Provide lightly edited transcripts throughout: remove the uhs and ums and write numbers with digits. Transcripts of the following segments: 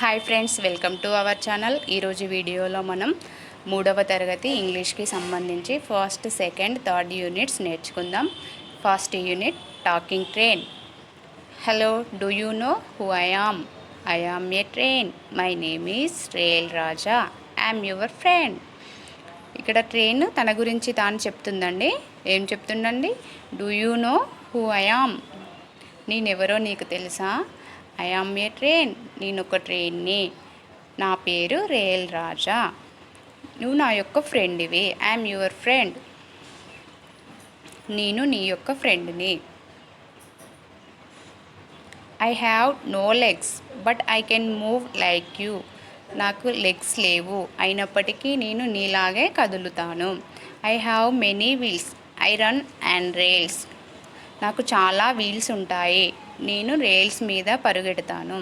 Hi friends, welcome to our channel. ఈరోజు వీడియోలో మనం 3వ తరగతి ఇంగ్లీష్కి సంబంధించి ఫస్ట్, సెకండ్, థర్డ్ యూనిట్స్ నేర్చుకుందాం. First unit talking train. Hello, do you know who I am a train. My name is rail Raja. I'm your friend. ఇక్కడ train తన గురించి తాను చెప్తుందండి. ఏం చెప్తుందండి? Do you know who I am. నేనెవరో నీకు తెలుసా? I am a train. నేను ఒక ట్రైన్ని. నా పేరు రేల్ రాజా. నువ్వు నా యొక్క ఫ్రెండ్వి. I'm your friend. నేను నీ యొక్క ఫ్రెండ్ని. I have no legs but I can move like you. నాకు లెగ్స్ లేవు, అయినప్పటికీ నేను నీలాగే కదులుతాను. I have many wheels. I run and rails. నాకు చాలా వీల్స్ ఉంటాయి. నేను రేల్స్ మీద పరుగెడతాను.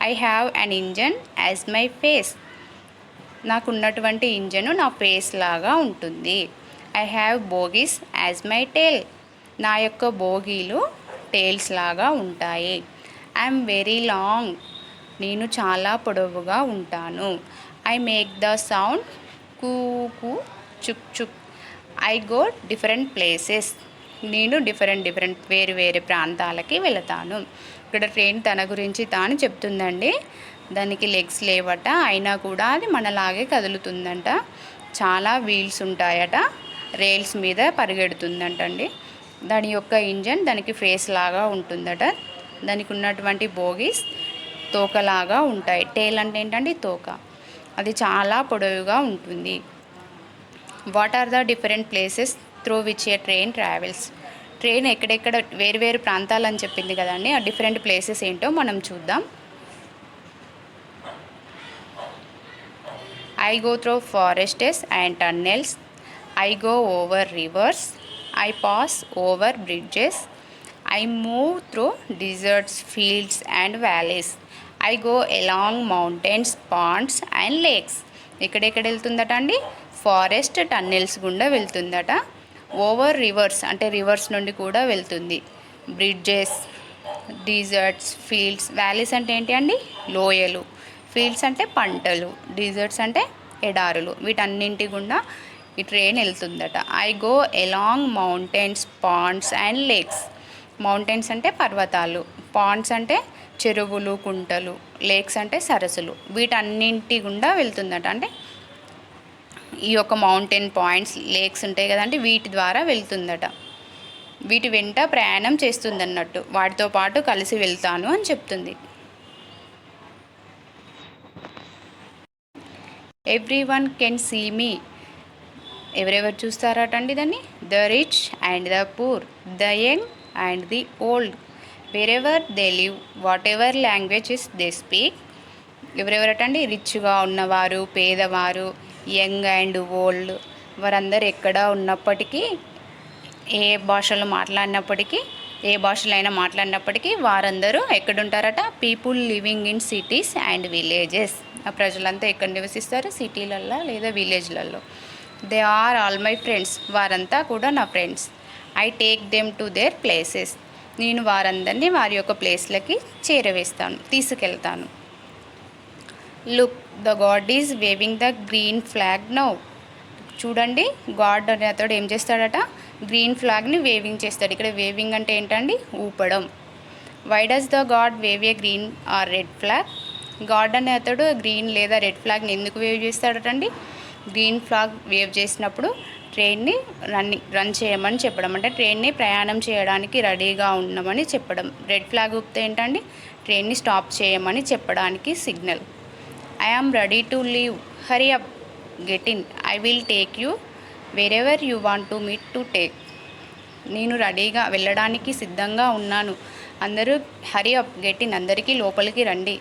I have an engine as my face. నాకున్నటువంటి ఇంజను నా ఫేస్ లాగా ఉంటుంది. I have bogies as my tail. నా యొక్క బోగీలు టేల్స్ లాగా ఉంటాయి. I'm very long. నేను చాలా పొడవుగా ఉంటాను. ఐ మేక్ ద సౌండ్ కూ కూ చుక్ చుక్. I go different places. నేను డిఫరెంట్ వేరు ప్రాంతాలకి వెళతాను. ఇక్కడ ట్రైన్ తన గురించి తాను చెప్తుందండి. దానికి లెగ్స్ లేవట, అయినా కూడా అది మనలాగే కదులుతుందంట. చాలా వీల్స్ ఉంటాయట. రైల్స్ మీద పరిగెడుతుందంటండి. దాని యొక్క ఇంజన్ దానికి ఫేస్ లాగా ఉంటుందట. దానికి ఉన్నటువంటి బోగీస్ తోకలాగా ఉంటాయి. టేల్ అంటే ఏంటండి? తోక. అది చాలా పొడవుగా ఉంటుంది. What are the different places through which a train travels. ట్రైన్ ఎక్కడెక్కడ వేరు ప్రాంతాలని చెప్పింది కదండి. ఆ డిఫరెంట్ ప్లేసెస్ ఏంటో మనం చూద్దాం. I go through forests and tunnels. I go over rivers. I pass over bridges. I move through deserts, fields and valleys. I go along mountains, ponds and lakes. ఎక్కడెక్కడ వెళ్తుందట అండి? ఫారెస్ట్, టన్నెల్స్ గుండా వెళ్తుందట. Over rivers అంటే rivers నుండి కూడా వెళ్తుంది. Bridges, desserts, fields. Valleys అంటే ఏంటి అండి? లోయలు. ఫీల్డ్స్ అంటే పంటలు. డిజర్ట్స్ అంటే ఎడారులు. వీటన్నింటి గుండా ఈ ట్రైన్ వెళ్తుందట. I go along mountains, ponds and lakes. Mountains అంటే పర్వతాలు, పాండ్స్ అంటే చెరువులు, కుంటలు, లేక్స్ అంటే సరస్సులు. వీటన్నింటి గుండా వెళ్తుందట. అంటే ఈ యొక్క మౌంటైన్ పాయింట్స్, లేక్స్ ఉంటాయి కదండి, వీటి ద్వారా వెళ్తుందట. వీటి వెంట ప్రయాణం చేస్తుంది అన్నట్టు. వాటితో పాటు కలిసి వెళ్తాను అని చెప్తుంది. Every one can see me. ఎవరెవరు చూస్తారట అండి దాన్ని? The rich and the poor, the young and the old, wherever they live, whatever languages they speak. ఎవరెవరటండి? రిచ్గా ఉన్నవారు, పేదవారు, యంగ్ అండ్ ఓల్డ్. వారందరూ ఎక్కడ ఉన్నప్పటికీ, ఏ భాషలో మాట్లాడినప్పటికీ, ఏ భాషలైనా మాట్లాడినప్పటికీ వారందరూ ఎక్కడుంటారట? People living in cities and villages. ఆ ప్రజలంతా ఎక్కడ నివసిస్తారు? సిటీలల్లో లేదా విలేజ్లలో. They are all my friends. వారంతా కూడా నా friends. I take them to their places. నేను వారందరినీ వారి యొక్క ప్లేస్లకి చేరవేస్తాను, తీసుకెళ్తాను. Look, the guard is waving the green flag now. చూడండి, గాడ్ అనే అతడు ఏం చేస్తాడట? గ్రీన్ ఫ్లాగ్ని వేవింగ్ చేస్తాడు. ఇక్కడ వేవింగ్ అంటే ఏంటండి? ఊపడం. Why does the guard wave a green or red flag. Guard అనే అతడు గ్రీన్ లేదా రెడ్ ఫ్లాగ్ని ఎందుకు వేవ్ చేస్తాడటండి? గ్రీన్ ఫ్లాగ్ వేవ్ చేసినప్పుడు ట్రైన్ని రన్ చేయమని చెప్పడం, అంటే ట్రైన్ని ప్రయాణం చేయడానికి రెడీగా ఉన్నామని చెప్పడం. రెడ్ ఫ్లాగ్ ఊపితే ఏంటండి? ట్రైన్ని స్టాప్ చేయమని చెప్పడానికి signal. I am ready to leave. Hurry up. Get in. I will take you wherever you want me to take. నేను రెడీగా వెళ్ళడానికి సిద్ధంగా ఉన్నాను. అందరూ హరీ అప్, గెట్ ఇన్, అందరికీ లోపలికి రండి.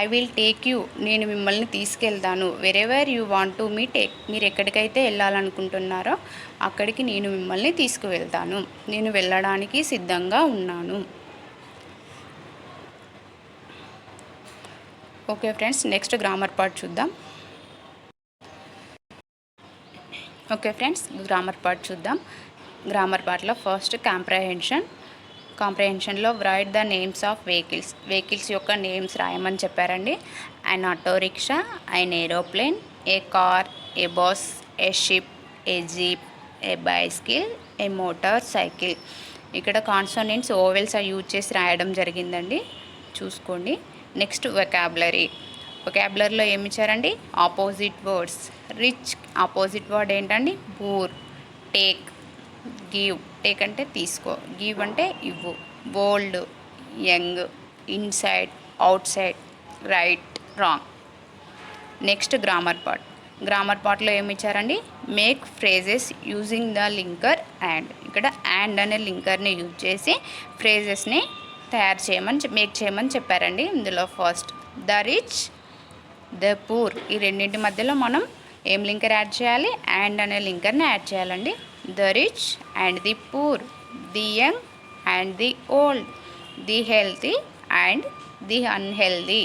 I will take you. నేను మిమ్మల్ని తీసుకెళ్తాను. Wherever you want to me take. మీరు ఎక్కడికైతే వెళ్ళాలనుకుంటున్నారో అక్కడికి నేను మిమ్మల్ని తీసుకువెళ్తాను. నేను వెళ్ళడానికి సిద్ధంగా ఉన్నాను. Okay friends, next grammar part చూద్దాం. గ్రామర్ పార్ట్లో ఫస్ట్ కాంప్రహెన్షన్. కాంప్రహెన్షన్లో write the names of vehicles యొక్క నేమ్స్ రాయమని చెప్పారండి. And auto rickshaw, and aeroplane, a car, a bus, a ship, a jeep, a bicycle, a motorcycle. ఇక్కడ consonants vowels use చేసి రాయడం జరిగిందండి, చూసుకోండి. నెక్స్ట్ వొకాబులరీలో ఏమి ఇచ్చారండి? Opposite words. Rich opposite word ఏంటండి? పూర్. టేక్, గివ్, టేక్ అంటే తీసుకో, గివ్ అంటే ఇవ్వు. Old, young, inside, outside, right, wrong. Next grammar పార్ట్లో ఏమి ఇచ్చారండి? Make phrases using the linker and. ఇక్కడ అండ్ అనే లింకర్ని యూజ్ చేసి ఫ్రేజెస్ని మేక్ చేయమని చెప్పారండి. ఇందులో first the rich, the poor, ఈ రెండింటి మధ్యలో మనం ఏం లింకర్ యాడ్ చేయాలి? అండ్ అనే లింకర్ని యాడ్ చేయాలండి. The rich and the poor, the young and the old, the healthy and the unhealthy.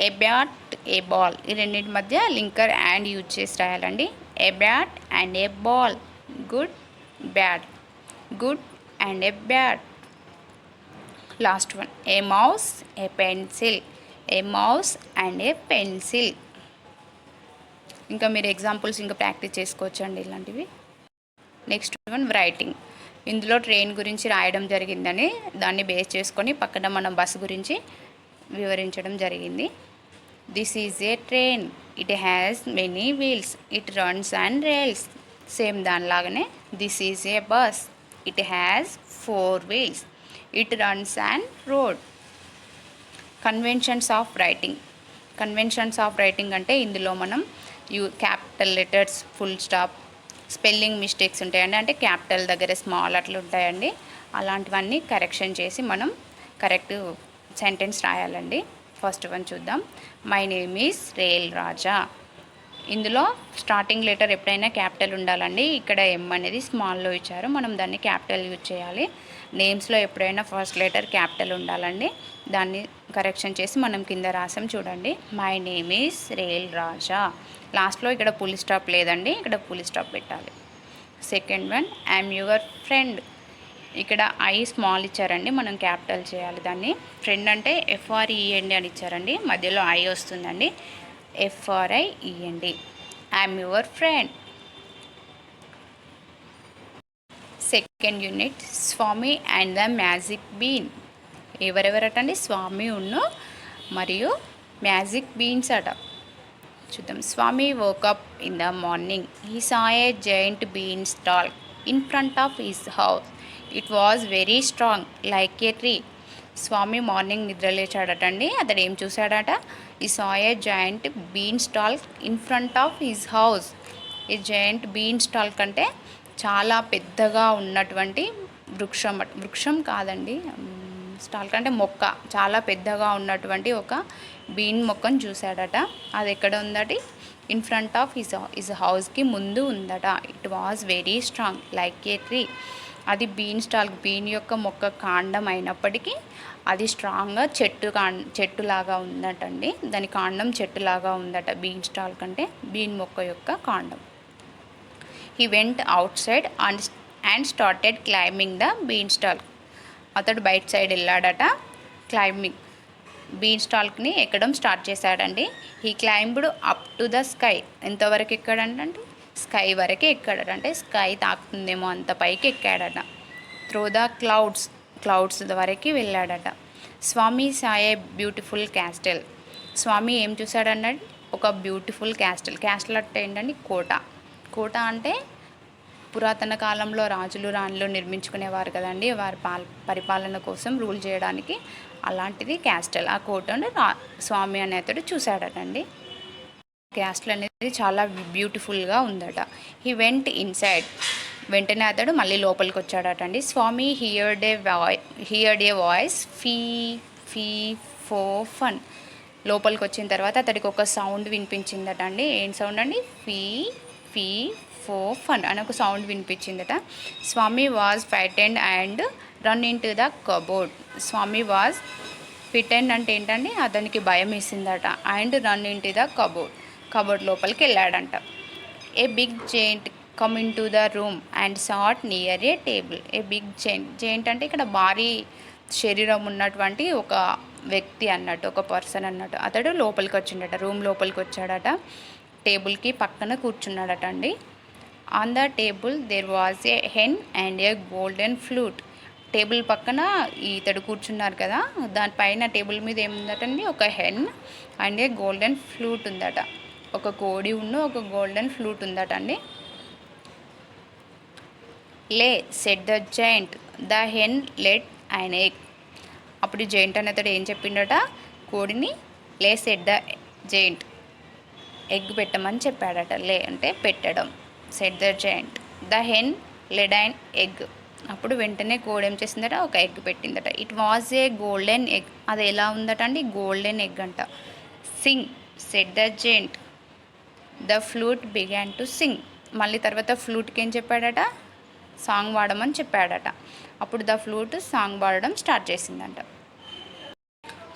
A bat, a ball, ఈ రెండింటి మధ్య లింకర్ అండ్ యూజ్ చేసి రాయాలండి. A bat and a ball, good, bad, good and a bad. Last one, a mouse, a pencil, a mouse and a pencil. ఇంకా మీరు examples ఇంకా practice చేసుకోవచ్చండి ఇలాంటివి. Next one writing. ఇందులో ట్రైన్ గురించి రాయడం జరిగిందని దాన్ని బేస్ చేసుకొని పక్కన మనం బస్సు గురించి వివరించడం జరిగింది. This is a train, it has many wheels, it runs and rails. Same దానిలాగానే this is a bus, it has 4 wheels, it runs and road. Conventions of writing అంటే ఇందులో మనం capital letters, full stop, spelling mistakes ఉంటాయండి. అంటే capital దగ్గర small అట్లా ఉంటాయండి. అలాంటివన్నీ కరెక్షన్ చేసి మనం కరెక్ట్ సెంటెన్స్ రాయాలండి. ఫస్ట్ వన్ చూద్దాం. మై నేమ్ ఈజ్ రేల్ రాజా. ఇందులో స్టార్టింగ్ లెటర్ ఎప్పుడైనా క్యాపిటల్ ఉండాలండి. ఇక్కడ ఎం అనేది స్మాల్లో ఇచ్చారు, మనం దాన్ని క్యాపిటల్ యూజ్ చేయాలి. నేమ్స్లో ఎప్పుడైనా ఫస్ట్ లెటర్ క్యాపిటల్ ఉండాలండి. దాన్ని కరెక్షన్ చేసి మనం కింద రాసాం చూడండి. మై నేమ్ ఈజ్ రేల్ రాజా. లాస్ట్లో ఇక్కడ ఫుల్ స్టాప్ లేదండి, ఇక్కడ ఫుల్ స్టాప్ పెట్టాలి. Second one, I'm your friend. ఇక్కడ ఐ స్మాల్ ఇచ్చారండి, మనం క్యాపిటల్ చేయాలి దాన్ని. ఫ్రెండ్ అంటే FREND అని ఇచ్చారండి, మధ్యలో ఐ వస్తుందండి. FRIEND, I'm your friend. Second unit, Swami and the magic bean. ఎవరెవరటండి? స్వామి ఉన్ను మరియు మ్యాజిక్ బీన్స్ అట. చూద్దాం. Swami woke in the morning. He saw a giant beanstalk in front of his house. It was very strong like a tree. Swami morning నిద్రలేచాడటండి. అతడు ఏం చూశాడట? ఈ saw a giant beanstalk in front of his house. ఈ giant beanstalk అంటే చాలా పెద్దగా ఉన్నటువంటి వృక్షం కాదండి, స్టాల్క్ అంటే మొక్క, చాలా పెద్దగా ఉన్నటువంటి ఒక బీన్ మొక్కను చూశాడట. అది ఎక్కడ ఉందట? ఇన్ ఫ్రంట్ ఆఫ్ హిజ్ హౌస్కి ముందు ఉందట. It was very strong like A tree. అది బీన్ యొక్క మొక్క కాండం అయినప్పటికీ అది స్ట్రాంగ్గా చెట్టులాగా ఉందటండి. దాని కాండం చెట్టులాగా ఉందట. బీన్ స్టాల్క్ అంటే బీన్ మొక్క యొక్క కాండం. He went outside and started climbing the beanstalk. అతడు బయట సైడ్ వెళ్ళాడట, క్లైంబింగ్ బీన్ స్టాల్క్ని ఎక్కడం స్టార్ట్ చేశాడండి. He climbed up to the sky. ఎంతవరకు ఎక్కాడంటే స్కై వరకు ఎక్కాడట, అంటే స్కై తాకుతుందేమో అంత పైకి ఎక్కాడట. త్రూ ద క్లౌడ్స్ వరకు వెళ్ళాడట. స్వామి సా ఏ బ్యూటిఫుల్ క్యాస్టల్. స్వామి ఏం చూశాడన్నాడు? ఒక బ్యూటిఫుల్ క్యాస్టల్ అంటే ఏంటండి? కోట అంటే పురాతన కాలంలో రాజులు రాణులు నిర్మించుకునేవారు కదండి, వారి పరిపాలన కోసం రూల్ చేయడానికి. అలాంటిది క్యాస్టల్. ఆ కోటను స్వామి అనే అతడు చూశాడటండి. క్యాస్టల్ అనేది చాలా బ్యూటిఫుల్గా ఉందట. He went inside. వెంటనే అతడు మళ్ళీ లోపలికి వచ్చాడటండి. స్వామి హియర్డ్ ఏ voice fee fee fo fun. లోపలికి వచ్చిన తర్వాత అతడికి ఒక సౌండ్ వినిపించిందట అండి. ఏం సౌండ్ అండి? ఫీ ఫీ ఫో ఫన్ అని ఒక సౌండ్ వినిపించిందట. Swami was frightened and run into the cupboard. Swami was frightened అంటే ఏంటండి? అతనికి భయం వేసిందట. And run into the cupboard లోపలికి వెళ్ళాడంట. A big giant come into the room and sat near a table a big giant. Giant అంటే ఇక్కడ భారీ శరీరం ఉన్నటువంటి ఒక వ్యక్తి అన్నట్టు, ఒక పర్సన్ అన్నట్టు. అతడు లోపలికి వచ్చిండట, రూమ్ లోపలికి వచ్చాడట, టేబుల్కి పక్కన కూర్చున్నాడట అండి. On the table there was a hen and a golden flute. Table పక్కన ఇతడు కూర్చున్నారు కదా, దానిపైన టేబుల్ మీద ఏముందటండి, ఒక hen and a golden flute ఉందట. ఒక కోడి ఒక గోల్డెన్ ఫ్లూట్ ఉందట అండి. Lay said the giant, the hen laid an egg. అప్పుడు జైంట్ అని అతడు ఏం చెప్పిండట, కోడిని లే సెట్ ద జైంట్, ఎగ్ పెట్టమని చెప్పాడట. లే అంటే పెట్టడం, said the giant, the hen laid and egg. అప్పుడు వెంటనే కోడి ఏం చేసిందట, ఒక ఎగ్ పెట్టిందట. It was a golden egg. అది ఎలా ఉందట అండి, గోల్డెన్ ఎగ్ అంట. Sing said the giant, the flute began to sing. మళ్ళీ తర్వాత ఫ్లూట్కి ఏం చెప్పాడట, సాంగ్ పాడమని చెప్పాడట. అప్పుడు ద ఫ్లూట్ సాంగ్ పాడడం స్టార్ట్ చేసిందంట.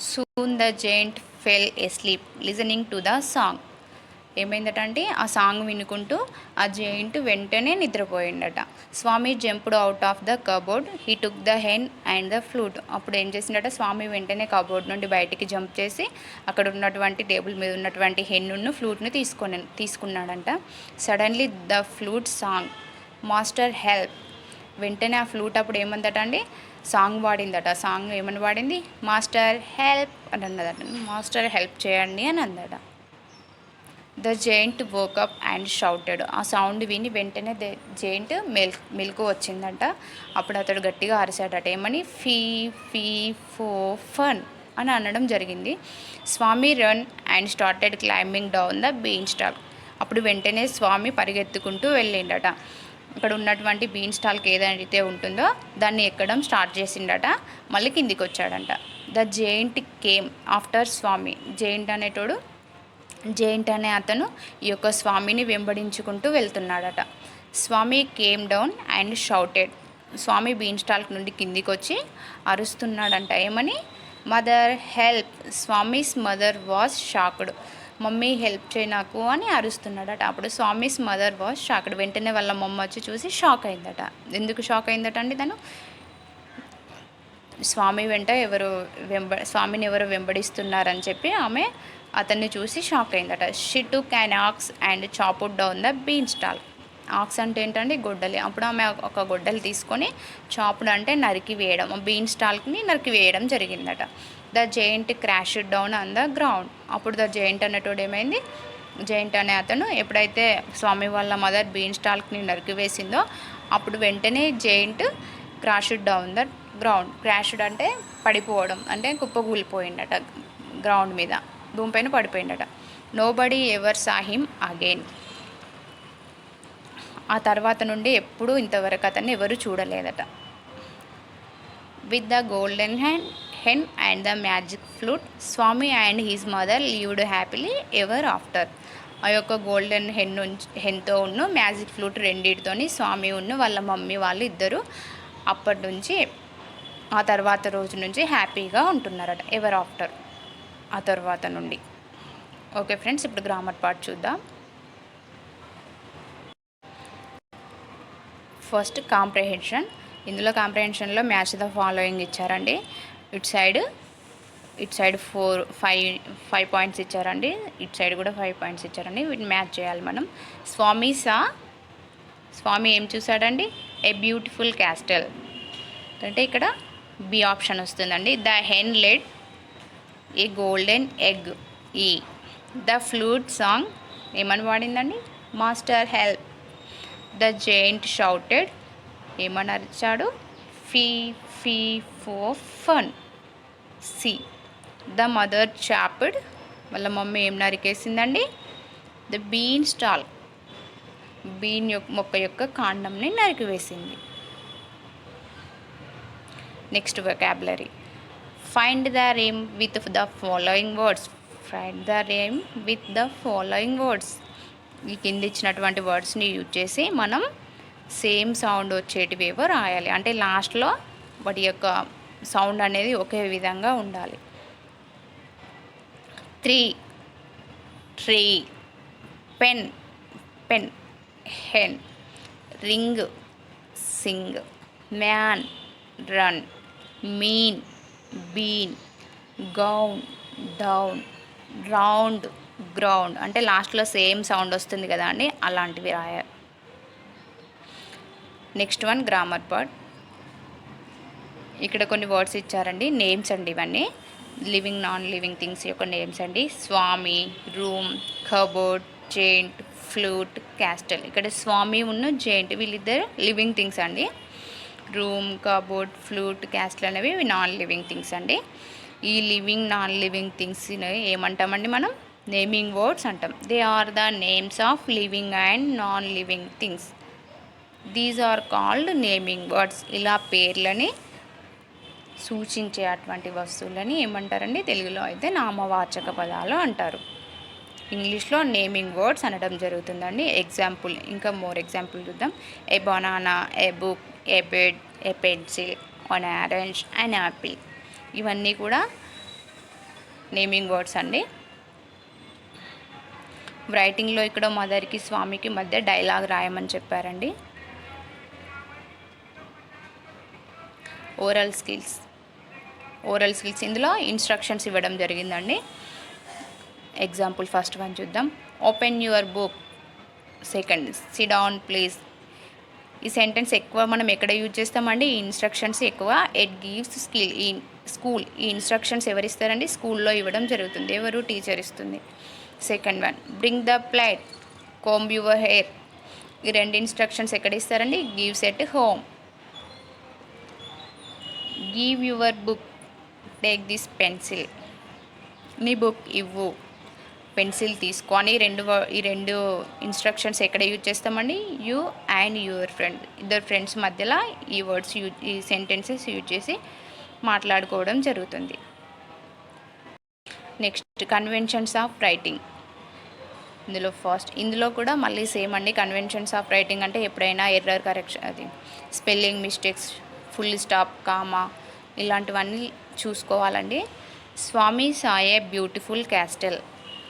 Soon the giant fell asleep listening to the song. ఏమైందట అంటే ఆ సాంగ్ వినుకుంటూ ఆ జైంట్ వెంటనే నిద్రపోయిందట. Swami jumped out of the cupboard, he took the hen and the flute. అప్పుడు ఏం చేసిందట, స్వామి వెంటనే కబోర్డ్ నుండి బయటికి జంప్ చేసి అక్కడ ఉన్నటువంటి టేబుల్ మీద ఉన్నటువంటి హెన్ను ఫ్లూట్ని తీసుకున్నాడంట. Suddenly the flute song master help. వెంటనే ఆ ఫ్లూట్ అప్పుడు ఏమందట అండి, సాంగ్ పాడిందట. సాంగ్ ఏమని పాడింది, మాస్టర్ హెల్ప్ అని అన్నదట. మాస్టర్ హెల్ప్ చేయండి అని అందట. The giant woke up and shouted. ఆ సౌండ్ విని వెంటనే జైంట్ మెలకు వచ్చిందంట. అప్పుడు అతడు గట్టిగా అరిశాడట, ఏమని, ఫీ ఫీ ఫో ఫన్ అని అనడం జరిగింది. Swami run and started climbing down the beanstalk. అప్పుడు వెంటనే స్వామి పరిగెత్తుకుంటూ వెళ్ళిండట. ఇక్కడ ఉన్నటువంటి బీన్ స్టాల్కి ఏదైతే ఉంటుందో దాన్ని ఎక్కడం స్టార్ట్ చేసిండట. మళ్ళీ కిందికి వచ్చాడంట. The giant came after Swami. Giant అనే అతను ఈ యొక్క స్వామిని వెంబడించుకుంటూ వెళ్తున్నాడట. Swami came down and shouted. Swami beanstalk నుండి కిందికి వచ్చి అరుస్తున్నాడంట, ఏమని, mother help. Swami's mother was shocked. Mummy help చేయి నాకు అని అరుస్తున్నాడట. అప్పుడు స్వామిస్ మదర్ వాజ్ షాక్డ్. వెంటనే వాళ్ళ మమ్మ వచ్చి చూసి షాక్ అయిందట. ఎందుకు షాక్ అయిందట అండి, తను స్వామి వెంట స్వామిని ఎవరు వెంబడిస్తున్నారని చెప్పి ఆమె అతన్ని చూసి షాక్ అయిందట. She took an axe and chopped down the beanstalk. Axe అంటే ఏంటంటే గొడ్డలి. అప్పుడు ఆమె ఒక గొడ్డలి తీసుకొని, చాప్డ్ అంటే నరికి వేయడం, బీన్ స్టాల్ని నరికి వేయడం జరిగిందట. The giant crashed down on the ground. అప్పుడు ద జైంట్ అనేటోడు ఏమైంది, జైంట్ అనే అతను ఎప్పుడైతే స్వామి వాళ్ళ మదర్ బీన్ స్టాల్ని నరికివేసిందో అప్పుడు వెంటనే giant crashed down the ground. Crashed అంటే పడిపోవడం, అంటే కుప్పకూలిపోయిందట, గ్రౌండ్ మీద భూమి పైన పడిపోయిందట. Nobody ever saw him again. ఆ తర్వాత నుండి ఎప్పుడూ ఇంతవరకు అతన్ని ఎవరు చూడలేదట. With the golden hen and the magic flute Swami and his mother lived happily ever after. ఆ యొక్క గోల్డెన్ హెన్తో ఉన్న మ్యాజిక్ ఫ్లూట్ రెండింటితోని స్వామి వాళ్ళ మమ్మీ వాళ్ళు ఇద్దరు అప్పటి నుంచి ఆ తర్వాత రోజు నుంచి హ్యాపీగా ఉంటున్నారట, ఎవర్ ఆఫ్టర్, ఆ తర్వాత నుండి. ఓకే ఫ్రెండ్స్, ఇప్పుడు గ్రామర్ పార్ట్ చూద్దాం. First comprehension. ఇందులో కాంప్రహెన్షన్లో మ్యాచ్ ద ఫాలోయింగ్ ఇచ్చారండి. ఇటు సైడ్ 5 పాయింట్స్ ఇచ్చారండి, ఇటు సైడ్ కూడా 5 పాయింట్స్ ఇచ్చారండి. వీటిని మ్యాచ్ చేయాలి మనం. స్వామి ఏం చూసాడండి, ఏ బ్యూటిఫుల్ క్యాస్టల్ అంటే ఇక్కడ బి ఆప్షన్ వస్తుందండి. The hen laid a golden egg, E. The flute song ఏమని వాడిందండి, master help. The giant shouted ఏమని అరిచాడు, fee fee fo fum, C. The mother chopped వాళ్ళ మమ్మీ ఏం నరికేసిందండి, ద బీన్ స్టాల్ బీన్ మొక్క యొక్క కాండంని నరికివేసింది. Next vocabulary. Find the rhyme with the following words. ఈ కింద ఇచ్చినటువంటి వర్డ్స్ని యూజ్ చేసి మనం సేమ్ సౌండ్ వచ్చేటివేవో రాయాలి. అంటే లాస్ట్లో వాటి యొక్క సౌండ్ అనేది ఒకే విధంగా ఉండాలి. 3 tree, pen hen. Ring sing, man run, mean bean, gown down, round ground. అంటే లాస్ట్లో సేమ్ సౌండ్ వస్తుంది కదా అండి, అలాంటివి రాయాలి. Next one grammar part. ఇక్కడ కొన్ని వర్డ్స్ ఇచ్చారండి, నేమ్స్ అండి ఇవన్నీ లివింగ్ నాన్ లివింగ్ థింగ్స్ యొక్క నేమ్స్ అండి. Swami, room, cupboard, giant, flute, castle. ఇక్కడ స్వామి ఉన్న జెయింట్ వీళ్ళిద్దరు లివింగ్ థింగ్స్ అండి. రూమ్, కబోర్డ్, ఫ్లూట్, క్యాస్టల్ అనేవి నాన్ లివింగ్ థింగ్స్ అండి. ఈ లివింగ్ నాన్ లివింగ్ థింగ్స్ని ఏమంటామండి మనం? నేమింగ్ వర్డ్స్ అంటాం. They are the names of living and non living things. These are called naming words. ఇలా పేర్లని సూచించే అటువంటి వస్తువులని ఏమంటారండి? తెలుగులో అయితే నామవాచక పదాలు అంటారు. ఇంగ్లీష్లో నేమింగ్ వర్డ్స్ అనడం జరుగుతుందండి. ఎగ్జాంపుల్, ఇంకా మోర్ ఎగ్జాంపుల్ చూద్దాం. ఏ banana, A book, A bed, A pencil, on orange, and Apple. ఇవన్నీ కూడా నేమింగ్ వర్డ్స్ అండి. రైటింగ్లో ఇక్కడ మదర్కి స్వామికి మధ్య డైలాగ్ రాయమని చెప్పారండి. Oral skills. ఇందులో ఇన్స్ట్రక్షన్స్ ఇవ్వడం జరిగిందండి. ఎగ్జాంపుల్ ఫస్ట్ వన్ చూద్దాం. Open your book. Second, SIT down please. ఈ సెంటెన్స్ ఎక్కువ మనం ఎక్కడ యూజ్ చేస్తామండి? ఈ ఇన్స్ట్రక్షన్స్ ఎక్కువ ఎట్ గివ్స్ స్కూల్. ఈ ఇన్స్ట్రక్షన్స్ ఎవరు ఇస్తారండి? స్కూల్లో ఇవ్వడం జరుగుతుంది. ఎవరు? టీచర్ ఇస్తుంది. Second one, bring the plate, comb your hair. ఈ రెండు ఇన్స్ట్రక్షన్స్ ఎక్కడ ఇస్తారండి? Gives at home. Give your book, take this pencil. నీ బుక్ ఇవ్వు, పెన్సిల్ తీసుకో అని ఈ రెండు ఇన్స్ట్రక్షన్స్ ఎక్కడ యూజ్ చేస్తామండి? యూ అండ్ యువర్ ఫ్రెండ్, ఇద్దరు ఫ్రెండ్స్ మధ్యలో ఈ వర్డ్స్ ఈ సెంటెన్సెస్ యూజ్ చేసి మాట్లాడుకోవడం జరుగుతుంది. Next, conventions of writing. ఇందులో కూడా మళ్ళీ సేమ్ అండి. కన్వెన్షన్స్ ఆఫ్ రైటింగ్ అంటే ఎప్పుడైనా ఎర్రర్ కరెక్షన్, అది spelling mistakes, full stop, comma, ఇలాంటివన్నీ చూసుకోవాలండి. స్వామి సాయే బ్యూటిఫుల్ క్యాస్టల్.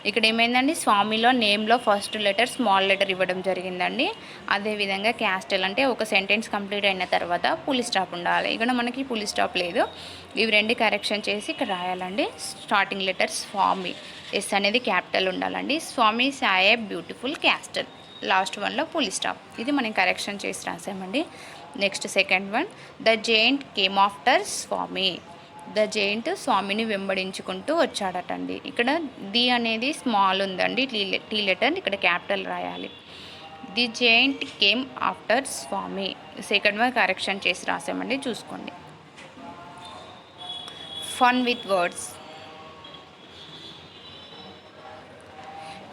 ఇక్కడ ఏమైందండి? స్వామిలో నేమ్లో ఫస్ట్ లెటర్ స్మాల్ లెటర్ ఇవ్వడం జరిగిందండి. అదేవిధంగా క్యాస్టల్ అంటే ఒక సెంటెన్స్ కంప్లీట్ అయిన తర్వాత పుల్ స్టాప్ ఉండాలి. ఇక్కడ మనకి పుల్ స్టాప్ లేదు. ఇవి రెండు కరెక్షన్ చేసి ఇక్కడ రాయాలండి. స్టార్టింగ్ లెటర్ స్వామి, ఎస్ అనేది క్యాపిటల్ ఉండాలండి. Swami saw a beautiful castle, last వన్లో పుల్ స్టాప్. ఇది మనం కరెక్షన్ చేసి రాసామండి. Next second one, the giant came after Swami. The giant స్వామిని వెంబడించుకుంటూ వచ్చాడటండి. ఇక్కడ ది అనేది స్మాల్ ఉందండి, టీ లెటర్, ఇక్కడ క్యాపిటల్ రాయాలి. The giant came after Swami. Second one correction చేసి రాసామండి, చూసుకోండి. Fun with words.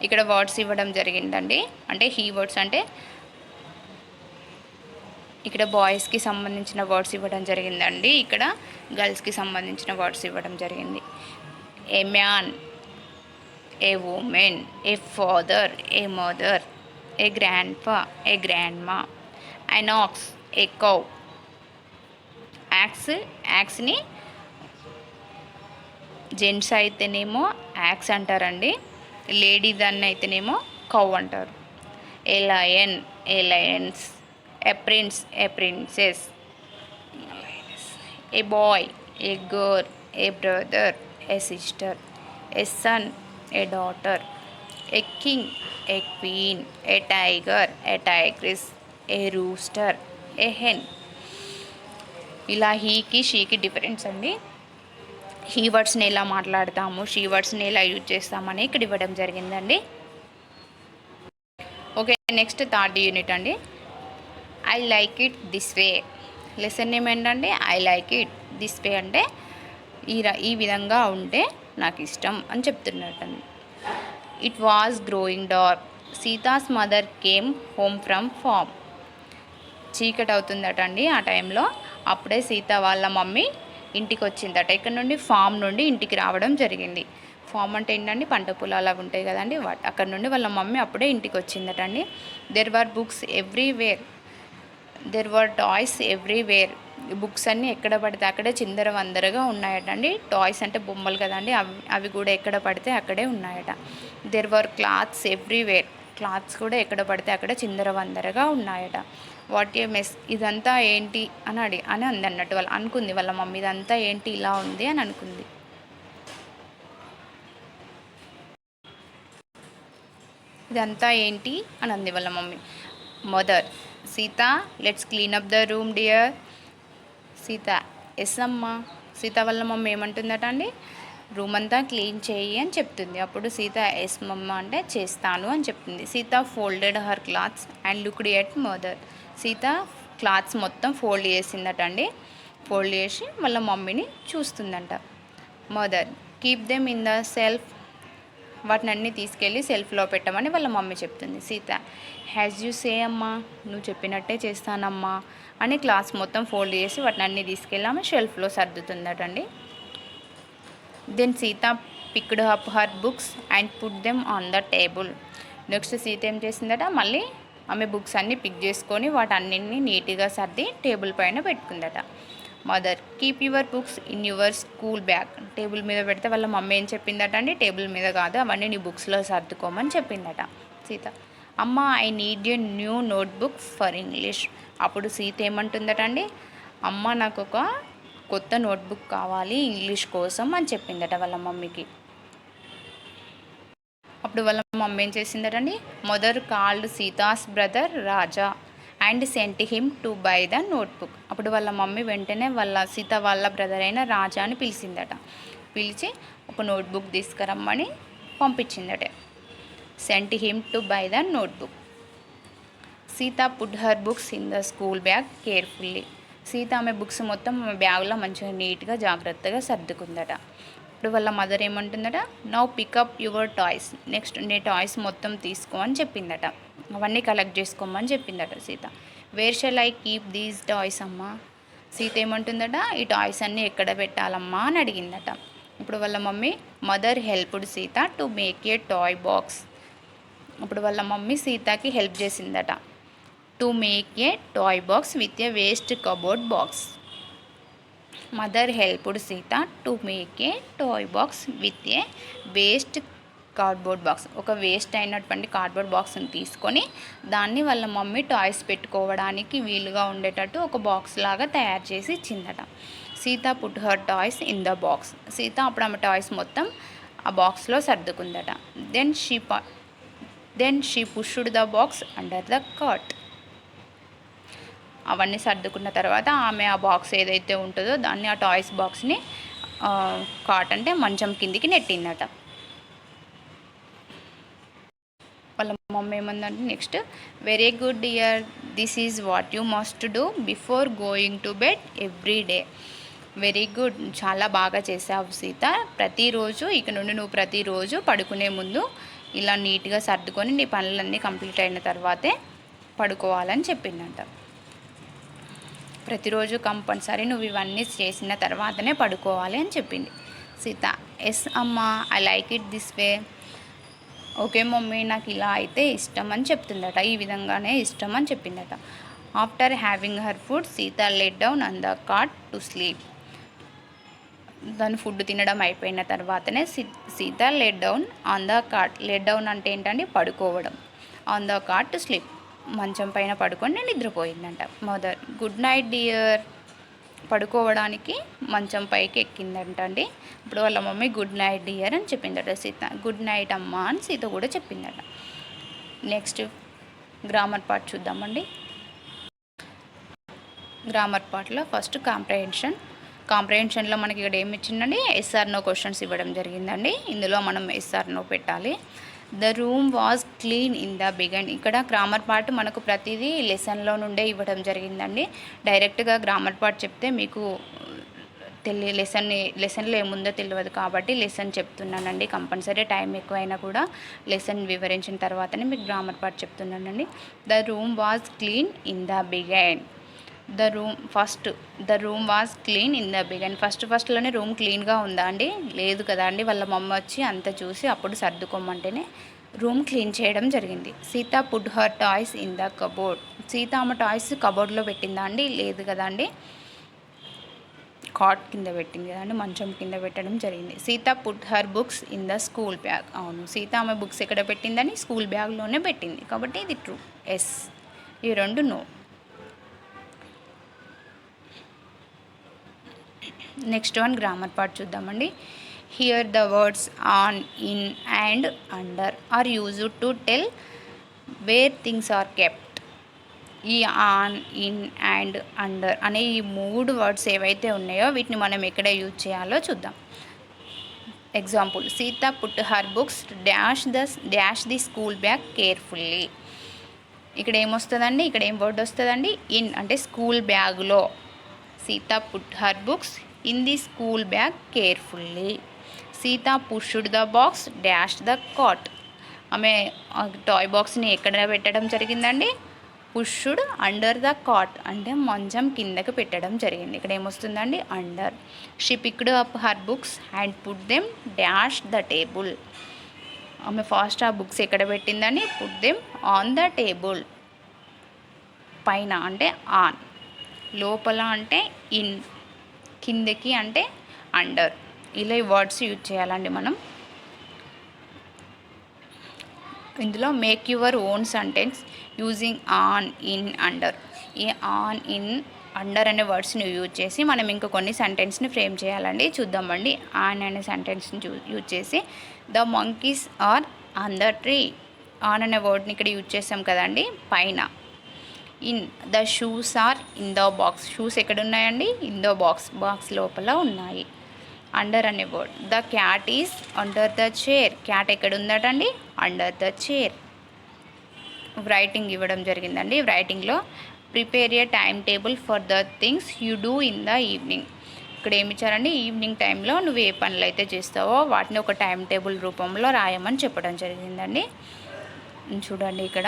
ఇక్కడ వర్డ్స్ ఇవ్వడం జరిగిందండి. అంటే హీ వర్డ్స్ అంటే ఇక్కడ బాయ్స్కి సంబంధించిన వర్డ్స్ ఇవ్వడం జరిగిందండి. ఇక్కడ గర్ల్స్కి సంబంధించిన వర్డ్స్ ఇవ్వడం జరిగింది. A man, a woman, a father, a mother, a grandpa, a grandma, an ox, a cow. యాక్స్ని జెంట్స్ అయితేనేమో యాక్స్ అంటారండి, లేడీ దాన్ని అయితేనేమో కౌ అంటారు. A lion, a lioness, a prince, a princess, a boy, a girl, a brother, a sister, a son, a daughter, a king, a queen, a tiger, a tigress, a rooster, a hen. ఇలా హీకి షీకి difference అండి. He వర్డ్స్ని ఎలా మాట్లాడతాము, she వర్డ్స్ని ఎలా use చేస్తామని ఇక్కడ ఇవ్వడం జరిగిందండి. ఓకే, నెక్స్ట్ థర్డ్ యూనిట్ అండి. I like it this way. Lesson name ఏంటంటే I like it this way అంటే ఈ విధంగా ఉంటే నాకు ఇష్టం అని చెప్తున్నట్టండి. It was growing dark. Sita's mother came home from farm. చీకటి అవుతుందట అండి ఆ టైంలో. అప్పుడే సీత వాళ్ళ మమ్మీ ఇంటికి వచ్చిందట. ఇక్కడ నుండి ఫామ్ నుండి ఇంటికి రావడం జరిగింది. ఫామ్ అంటే ఏంటండి? పంట పొలాలు అవి ఉంటాయి కదండి, అక్కడ నుండి వాళ్ళ మమ్మీ అప్పుడే ఇంటికి వచ్చిందట అండి. There were books everywhere. There were toys everywhere. Books అన్నీ ఎక్కడ పడితే అక్కడే చిందర వందరగా ఉన్నాయట అండి. టాయ్స్ అంటే బొమ్మలు కదండి, అవి కూడా ఎక్కడ పడితే అక్కడే ఉన్నాయట. There were clothes everywhere. Clothes కూడా ఎక్కడ పడితే అక్కడ చిందరవందరగా ఉన్నాయట. వాట్ ఏ మెస్, ఇదంతా ఏంటి అని అంది అన్నట్టు. వాళ్ళు అనుకుంది వాళ్ళ మమ్మీ, ఇదంతా ఏంటి ఇలా ఉంది అని అనుకుంది. ఇదంతా ఏంటి అని అంది వాళ్ళ mummy. Mother, Sita let's clean up the room dear. Sita, yes అమ్మా. సీత వాళ్ళ మమ్మీ ఏమంటుందట అండి, రూమ్ అంతా క్లీన్ చేయి అని చెప్తుంది. అప్పుడు సీత ఎస్ మమ్మ అంటే చేస్తాను అని చెప్తుంది. Sita folded her clothes and looked at mother. Sita clothes మొత్తం ఫోల్డ్ చేసిందట అండి. ఫోల్డ్ చేసి వాళ్ళ మమ్మీని చూస్తుందంట. Mother, keep them in the shelf. వాటిని అన్నీ తీసుకెళ్ళి సెల్ఫ్లో పెట్టమని వాళ్ళ మమ్మీ చెప్తుంది. సీత, హ్యాజ్ యూ సే అమ్మా, నువ్వు చెప్పినట్టే చేస్తానమ్మా అని క్లాత్స్ మొత్తం ఫోల్డ్ చేసి వాటిని అన్నీ తీసుకెళ్ళాము షెల్ఫ్లో సర్దుతుందటండి. Then Sita picked up her books and put them on the table. Next Sita ఏం చేసిందట, మళ్ళీ ఆమె బుక్స్ అన్నీ పిక్ చేసుకొని వాటన్నింటినీ నీట్గా సర్ది టేబుల్ పైన పెట్టుకుందట. Mother, keep your books in your school bag. Table మీద పెడితే వాళ్ళ మమ్మీ ఏం చెప్పిందట అండి, టేబుల్ మీద కాదు అవన్నీ నీ బుక్స్లో సర్దుకోమని చెప్పిందట. సీత, అమ్మ I need a new notebook for English. అప్పుడు సీత ఏమంటుందట అండి, అమ్మ నాకు ఒక కొత్త నోట్బుక్ కావాలి ఇంగ్లీష్ కోసం అని చెప్పిందట వాళ్ళ మమ్మీకి. అప్పుడు వాళ్ళ మమ్మీ ఏం చేసిందటండి, mother called Sita's brother Raja and sent him to buy the notebook. అప్పుడు వాళ్ళ మమ్మీ వెంటనే వాళ్ళ సీత వాళ్ళ బ్రదర్ అయిన రాజా అని పిలిచిందట. పిలిచి ఒక నోట్బుక్ తీసుకురమ్మని పంపించిందట. Sent him to buy the notebook. Sita put her books in the school bag carefully. Sita ఆమె బుక్స్ మొత్తం ఆమె బ్యాగ్లో మంచిగా నీట్గా జాగ్రత్తగా సర్దుకుందట. ఇప్పుడు వాళ్ళ మదర్ ఏమంటుందట, now pick up your toys. Next నీ టాయ్స్ మొత్తం తీసుకో అని చెప్పిందట. అవన్నీ కలెక్ట్ చేసుకోమని చెప్పిందట Sita. Where shall I keep these toys అమ్మా. సీత ఏమంటుందట, ఈ టాయ్స్ అన్నీ ఎక్కడ పెట్టాలమ్మా అని అడిగిందట. ఇప్పుడు వాళ్ళ mummy mother helped Sita to make a toy box. ఇప్పుడు వాళ్ళ మమ్మీ సీతకి హెల్ప్ చేసిందట to make a toy box with a waste cupboard box. Mother helped Sita to make a toy box with a waste cardboard box. ఒక waste అయినటువంటి cardboard బాక్స్ని తీసుకొని దాన్ని వాళ్ళ మమ్మీ టాయ్స్ పెట్టుకోవడానికి వీలుగా ఉండేటట్టు ఒక బాక్స్ లాగా తయారు చేసి ఇచ్చిందట. Sita put her toys in the box. Sita అప్పుడు ఆమె టాయ్స్ మొత్తం ఆ బాక్స్లో సర్దుకుందట. Then she pushed the box under the cot. అవన్నీ సర్దుకున్న తర్వాత ఆమె ఆ బాక్స్ ఏదైతే ఉంటుందో దాన్ని ఆ టాయ్స్ బాక్స్ని కాట్ అంటే మంచం కిందికి నెట్టిందట. వాళ్ళ మమ్మీ ఏమందంటే next, very good dear, this is what you must do before going to bed every day. Very good, చాలా బాగా చేసావు సీత. ప్రతిరోజు ఇక నుండి నువ్వు ప్రతిరోజు పడుకునే ముందు ఇలా నీట్గా సర్దుకొని నీ పనులన్నీ కంప్లీట్ అయిన తర్వాతే పడుకోవాలని చెప్పిందంట. ప్రతిరోజు కంపల్సరీ నువ్వు ఇవన్నీ చేసిన తర్వాతనే పడుకోవాలి అని చెప్పింది సీత. ఎస్ అమ్మా, I like it this way. Okay mummy, నాకు ఇలా అయితే ఇష్టం అని చెప్తుందట. ఈ విధంగానే ఇష్టం అని చెప్పిందట. After having her food Sita let down on the cot to sleep. దాని ఫుడ్ తినడం అయిపోయిన తర్వాతనే Sita let down on the cot. Let down అంటే ఏంటండి, పడుకోవడం. On the cot to sleep, మంచం పైన పడుకొని నిద్రపోయిందంట. Mother, good night dear. పడుకోవడానికి మంచం పైకి ఎక్కిందంట అండి. ఇప్పుడు వాళ్ళ మమ్మీ గుడ్ నైట్ డియర్ అని చెప్పిందట సీత. గుడ్ నైట్ అమ్మా అని సీత కూడా చెప్పిందట. నెక్స్ట్ గ్రామర్ పార్ట్ చూద్దామండి. గ్రామర్ పార్ట్లో ఫస్ట్ కాంప్రహెన్షన్లో మనకి ఇక్కడ ఏమి ఇచ్చిందండి, ఎస్ఆర్ నో క్వశ్చన్స్ ఇవ్వడం జరిగిందండి. ఇందులో మనం ఎస్ఆర్ నో పెట్టాలి. The room was clean in the begin. ఇక్కడ గ్రామర్ పార్ట్ మనకు ప్రతిదీ లెసన్లో నుండే ఇవ్వడం జరిగిందండి. డైరెక్ట్గా గ్రామర్ పార్ట్ చెప్తే మీకు లెసన్లో ఏముందో తెలియదు కాబట్టి లెసన్ చెప్తున్నానండి. కంపల్సరీ టైం ఎక్కువైనా కూడా లెసన్ వివరించిన తర్వాతనే మీకు గ్రామర్ పార్ట్ చెప్తున్నానండి. The room was clean in the began. The room was clean in the began. ఫస్ట్లోనే రూమ్ క్లీన్గా ఉందా అండి? లేదు కదా అండి. వాళ్ళ మమ్మ వచ్చి అంత చూసి అప్పుడు సర్దుకోమంటేనే రూమ్ క్లీన్ చేయడం జరిగింది. Sita put her toys in the cupboard. Sita ఆమె టాయ్స్ కబోర్డ్లో పెట్టిందా అండి? లేదు కదా అండి. కాట్ కింద పెట్టింది కదండి, మంచం కింద పెట్టడం జరిగింది. Sita put her books in the school bag. అవును, సీత ఆమె బుక్స్ ఎక్కడ పెట్టిందని స్కూల్ బ్యాగ్లోనే పెట్టింది, కాబట్టి ఇది ట్రూ. ఎస్, ఈ రెండు no. Next one grammar part చూద్దామండి. Here the words on, in and under are used to tell where things are kept. ఈ ఆన్, ఇన్ అండ్ అండర్ అనే ఈ 3 వర్డ్స్ ఏవైతే ఉన్నాయో వీటిని మనం ఎక్కడ యూజ్ చేయాలో చూద్దాం. Example, Sita put her books dash the school bag carefully. ఇక్కడ ఏమొస్తుందండి, ఇక్కడ ఏం వర్డ్ వస్తుందండి? ఇన్, అంటే స్కూల్ బ్యాగ్లో. Sita put her books in the school bag carefully. Sita pushed the box dash the cot. ఆమె టాయ్ బాక్స్ని ఎక్కడ పెట్టడం జరిగిందండి? పుష్డ్ అండర్ ద కాట్, అంటే మంచం కిందకి పెట్టడం జరిగింది. ఇక్కడ ఏమొస్తుందండి? Under. She picked up her books and put them dash the table. ఆమె ఫాస్ట్ ఆ బుక్స్ ఎక్కడ పెట్టిందని? Put them on the table. పైన అంటే ఆన్, లోపల అంటే ఇన్, కిందకి అంటే అండర్. ఇలా ఈ వర్డ్స్ యూజ్ చేయాలండి మనం. ఇందులో make your own sentence using on, in, under. ఈ ఆన్, ఇన్, అండర్ అనే వర్డ్స్ని యూజ్ చేసి మనం ఇంకా కొన్ని సెంటెన్స్ని ఫ్రేమ్ చేయాలండి. చూద్దామండి. ఆన్ అనే సెంటెన్స్ని యూజ్ చేసి the monkeys are on the tree. On అనే వర్డ్ని ఇక్కడ యూజ్ చేసాం కదండి, పైన. In, the shoes are in the box. Shoes ఎక్కడ ఉన్నాయండి? ఇన్ ద బాక్స్, బాక్స్ లోపల ఉన్నాయి. అండర్ అనే word, the cat is under the chair. Cat ఎక్కడ ఉందటండి? Under the chair. రైటింగ్ ఇవ్వడం జరిగిందండి. రైటింగ్లో prepare a time table for the things you do in the evening. ఇక్కడ ఏమి ఇచ్చారండి? ఈవినింగ్ టైంలో నువ్వు ఏ పనులు అయితే చేస్తావో వాటిని ఒక టైం టేబుల్ రూపంలో రాయమని చెప్పడం జరిగిందండి. చూడండి, ఇక్కడ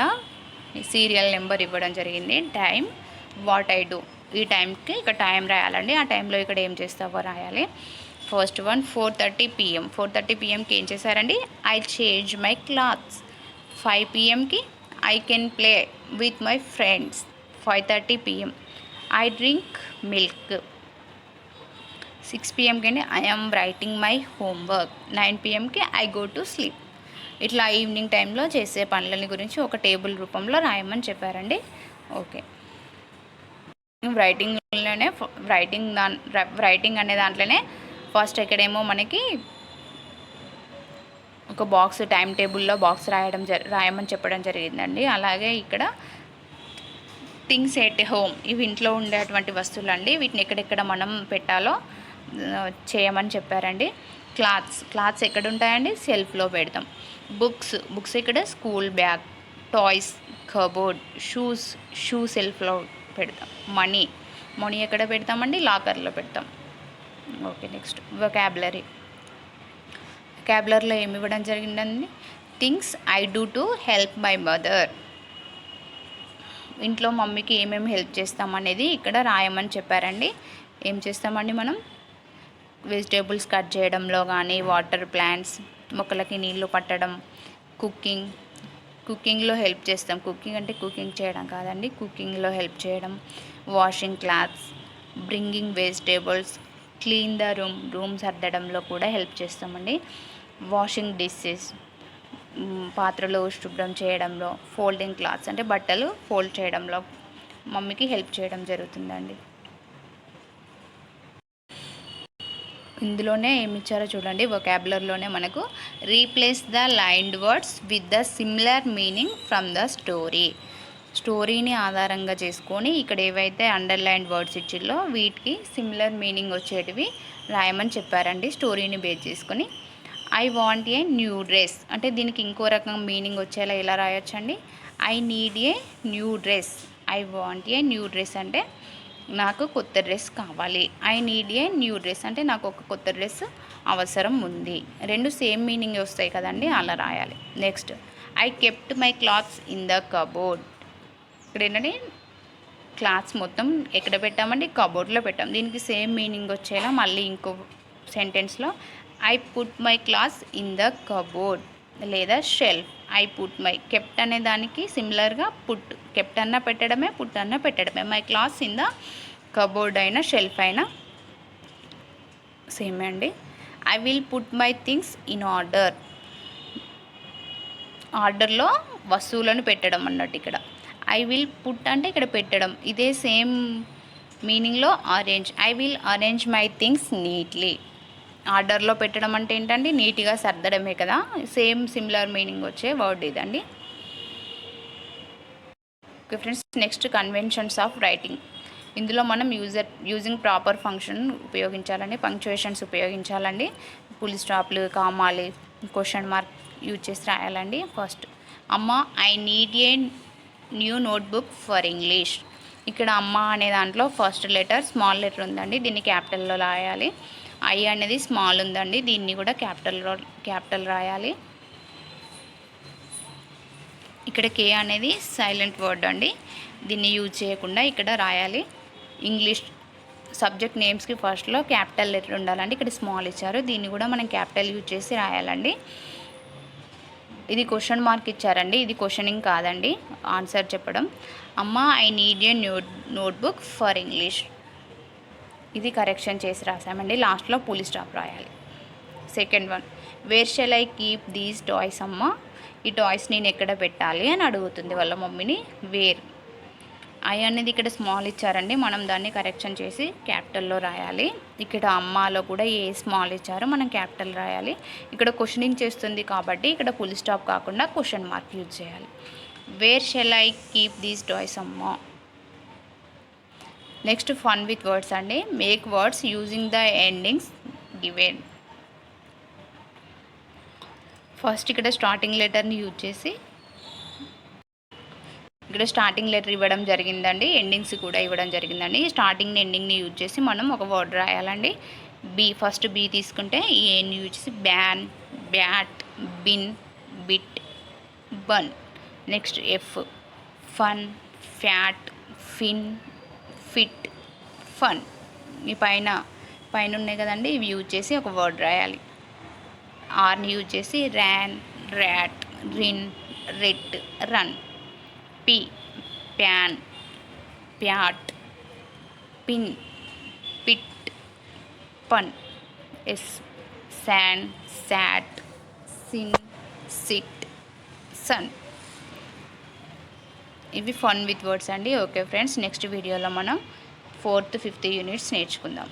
సీరియల్ నెంబర్ ఇవ్వడం జరిగింది. Time, what I do. ఈ టైంకి ఇక్కడ టైం రాయాలండి. ఆ టైంలో ఇక్కడ ఏం చేస్తావో రాయాలి. First one 4:30 PM. 4:30 PMకి ఏం చేశారండి? I change my clothes. 5 PMకి I can play with my friends. 5:30 PM I drink milk. 6 PMకి అండి I am writing my homework. 9 PMకి ఐ గో టు స్లీప్. ఇట్లా ఈవినింగ్ టైంలో చేసే పనులని గురించి ఒక టేబుల్ రూపంలో రాయమని చెప్పారండి. ఓకే, రైటింగ్లోనే రైటింగ్ అనే దాంట్లోనే ఫస్ట్ ఎక్కడేమో మనకి ఒక బాక్స్, టైం టేబుల్లో బాక్స్ రాయమని చెప్పడం జరిగిందండి. అలాగే ఇక్కడ థింగ్స్ ఎట్ హోమ్, ఇవి ఇంట్లో ఉండేటువంటి వస్తువులు అండి. వీటిని ఎక్కడెక్కడ మనం పెట్టాలో చేయమని చెప్పారండి. క్లాత్స్ ఎక్కడ ఉంటాయండి? సెల్ఫ్లో పెడతాం. బుక్స్ ఇక్కడ school bag. Toys cupboard. Shoe సెల్ఫ్లో పెడతాం. మనీ ఎక్కడ పెడతామండి? లాకర్లో పెడతాం. ఓకే, నెక్స్ట్ వొకాబులరీలో ఏమి ఇవ్వడం జరిగిందండి? Things I do to help my mother. ఇంట్లో మమ్మీకి ఏమేమి హెల్ప్ చేస్తామనేది ఇక్కడ రాయమని చెప్పారండి. ఏం చేస్తామండి మనం? వెజిటేబుల్స్ కట్ చేయడంలో కానీ, వాటర్ ప్లాంట్స్, మొక్కలకి నీళ్లు పట్టడం, కుకింగ్లో హెల్ప్ చేస్తాం. కుకింగ్ అంటే కుకింగ్ చేయడం కాదండి, కుకింగ్లో హెల్ప్ చేయడం. Washing clothes, bringing vegetables, clean the room సర్దడంలో కూడా హెల్ప్ చేస్తామండి. వాషింగ్ డిషెస్, పాత్రలు శుభ్రం చేయడంలో. ఫోల్డింగ్ క్లాత్స్ అంటే బట్టలు ఫోల్డ్ చేయడంలో మమ్మీకి హెల్ప్ చేయడం జరుగుతుందండి. ఇందులోనే ఏమి ఇచ్చారో చూడండి. వొకాబులరీలోనే మనకు replace the lined words with the similar meaning from the స్టోరీని ఆధారంగా చేసుకొని ఇక్కడ ఏవైతే అండర్లైన్డ్ వర్డ్స్ ఇచ్చిల్లో వీటికి సిమిలర్ మీనింగ్ వచ్చేటివి రాయమని చెప్పారండి. స్టోరీని బేస్ చేసుకొని I want a new dress అంటే దీనికి ఇంకో రకం మీనింగ్ వచ్చేలా ఎలా రాయొచ్చండి? I need a new dress. I want a new dress అంటే నాకు కొత్త డ్రెస్ కావాలి. I need a new dress అంటే నాకు ఒక కొత్త డ్రెస్ అవసరం ఉంది. రెండు సేమ్ మీనింగ్ వస్తాయి కదండి, అలా రాయాలి. Next I kept my clothes in the cupboard. ఇక్కడ ఏంటంటే క్లాత్స్ మొత్తం ఎక్కడ పెట్టామండి? కబోర్డ్లో పెట్టాం. దీనికి సేమ్ మీనింగ్ వచ్చేలా మళ్ళీ ఇంకో సెంటెన్స్లో I put my clothes in the cupboard లేదా shelf. I put my kept అనే దానికి సిమిలర్గా కెప్ట్ అన్న పెట్టడమే, పుట్ అన్న పెట్టడమే. My clothes in the cupboard అయినా షెల్ఫ్ అయినా సేమ్ అండి. I will put my things in order. ఆర్డర్లో వస్తువులను పెట్టడం అన్నట్టు ఇక్కడ. ఐ విల్ పుట్ అంటే ఇక్కడ పెట్టడం. ఇదే సేమ్ మీనింగ్లో arrange. I will arrange my things neatly. ఆర్డర్లో పెట్టడం అంటే ఏంటండి, నీట్గా సర్దడమే కదా. సేమ్ సిమిలర్ మీనింగ్ వచ్చే వర్డ్ ఇదండి. Okay friends, next conventions of writing. ఇందులో మనం యూజింగ్ ప్రాపర్ ఫంక్షన్ ఉపయోగించాలండి, పంక్చుయేషన్స్ ఉపయోగించాలండి, ఫుల్ స్టాప్లు, కామాలు, క్వశ్చన్ మార్క్ యూజ్ చేసి రాయాలండి. ఫస్ట్, అమ్మ I need a new notebook for English. ఇక్కడ అమ్మ అనే దాంట్లో ఫస్ట్ లెటర్ స్మాల్ లెటర్ ఉందండి, దీన్ని క్యాపిటల్లో రాయాలి. ఐ అనేది స్మాల్ ఉందండి, దీన్ని కూడా క్యాపిటల్ రాయాలి. ఇక్కడ కే అనేది సైలెంట్ వర్డ్ అండి, దీన్ని యూజ్ చేయకుండా ఇక్కడ రాయాలి. ఇంగ్లీష్ సబ్జెక్ట్ నేమ్స్కి ఫస్ట్లో క్యాపిటల్ లెటర్ ఉండాలండి, ఇక్కడ స్మాల్ ఇచ్చారు, దీన్ని కూడా మనం క్యాపిటల్ యూజ్ చేసి రాయాలండి. ఇది క్వశ్చన్ మార్క్ ఇచ్చారండి, ఇది క్వశ్చనింగ్ కాదండి, ఆన్సర్ చెప్పడం. అమ్మ I need a notebook for English, ఇది కరెక్షన్ చేసి రాసామండి. లాస్ట్లో ఫుల్ స్టాప్ రాయాలి. Second one, where shall I keep these toys అమ్మ. ఈ టాయ్స్ నేను ఎక్కడ పెట్టాలి అని అడుగుతుంది వాళ్ళ మమ్మీని. వేర్, ఐ అనేది ఇక్కడ స్మాల్ ఇచ్చారండి, మనం దాన్ని కరెక్షన్ చేసి క్యాపిటల్లో రాయాలి. ఇక్కడ అమ్మలో కూడా ఏ స్మాల్ ఇచ్చారో మనం క్యాపిటల్ రాయాలి. ఇక్కడ క్వశ్చనింగ్ చేస్తుంది కాబట్టి ఇక్కడ ఫుల్ స్టాప్ కాకుండా క్వశ్చన్ మార్క్ యూజ్ చేయాలి. Where shall I keep these toys అమ్మ. నెక్స్ట్ ఫన్ విత్ వర్డ్స్ అండి. Make words using the endings given. First ఇక్కడ స్టార్టింగ్ లెటర్ని యూజ్ చేసి ఇక్కడ స్టార్టింగ్ లెటర్ ఇవ్వడం జరిగిందండి, ఎండింగ్స్ కూడా ఇవ్వడం జరిగిందండి. స్టార్టింగ్ ఎండింగ్ని యూజ్ చేసి మనం ఒక వర్డ్ రాయాలండి. బి, ఫస్ట్ బి తీసుకుంటే ఈ ఏని యూజ్ చేసి ban, bat, bin, bit, bun. Next F, fan, fat, fin, fit, fun. ఈ పైన ఉన్నాయి కదండి, ఇవి యూజ్ చేసి ఒక వర్డ్ రాయాలి. ఆర్ని యూజ్ చేసి ran, rat, rin, ret, run. P, pan, pat, pin, pit, pun. S, san, sat, sin, sit, sun. ఇవి ఫన్ విత్ వర్డ్స్ అండి. ఓకే ఫ్రెండ్స్, నెక్స్ట్ వీడియోలో మనం 4th, 5th యూనిట్స్ నేర్చుకుందాం.